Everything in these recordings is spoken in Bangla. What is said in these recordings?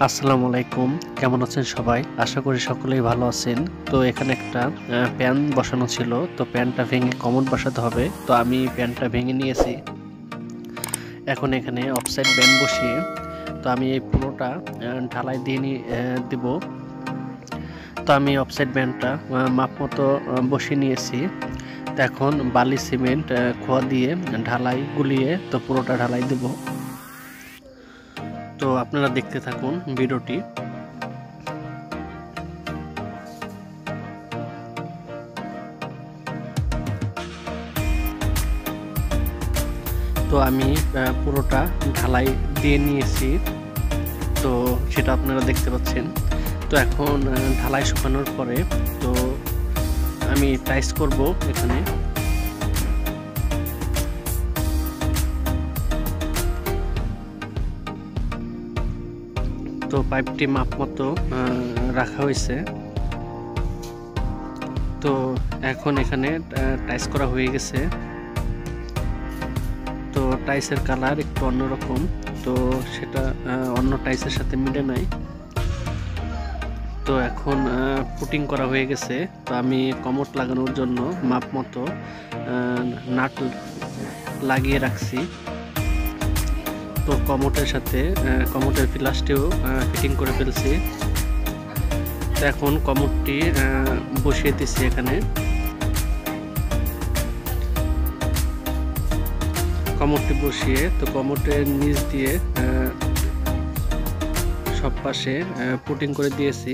আসসালামু আলাইকুম, কেমন আছেন সবাই? আশা করি সকলেই ভালো আছেন। তো এখানে একটা প্যান বসানো ছিল, তো প্যানটা ভেঙে কমোড বসাতে হবে। তো আমি প্যানটা ভেঙে নিয়েছি। এখন এখানে অফসাইড ব্যান্ড বসিয়ে তো আমি এই পুরোটা ঢালাই দিয়ে দিব। তো আমি অফসাইড ব্যান্ডটা মাপ মতো বসিয়ে নিয়েছি। তো এখন বালি সিমেন্ট খোয়া দিয়ে ঢালাই গুলিয়ে তো পুরোটা ঢালাই দেব। তো আপনারা দেখতে থাকুন ভিডিওটি। তো আমি পুরোটা ঢালাই দিয়ে নিয়েছি, তো সেটা আপনারা দেখতে পাচ্ছেন। তো এখন ঢালাই শুকানোর পরে তো আমি টাইস করব এখানে। তো পাইপটি মাপ মতো রাখা হয়েছে। তো এখন এখানে টাইস করা হয়ে গেছে। তো টাইসের কালার একটু অন্যরকম, তো সেটা অন্য টাইসের সাথে মিলে নাই। তো এখন পুটিং করা হয়ে গেছে। তো আমি কমোড লাগানোর জন্য মাপ মতো নাট লাগিয়ে রাখছি। তো কমোডের সাথে কমোডের প্লাসটিও ফিটিং করে ফেলছি। তো এখন কমোডটি বসিয়ে দিচ্ছি এখানে। কমোডটি বসিয়ে তো কমোডের নিচ দিয়ে সব পাশে পুটিং করে দিয়েছি।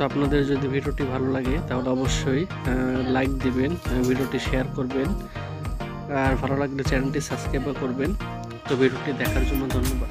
তো আপনাদের যদি ভিডিওটি ভালো লাগে তাহলে অবশ্যই লাইক দিবেন, ভিডিওটি শেয়ার করবেন, আর ভালো লাগলে চ্যানেলটি সাবস্ক্রাইব করবেন। তো ভিডিওটি দেখার জন্য ধন্যবাদ।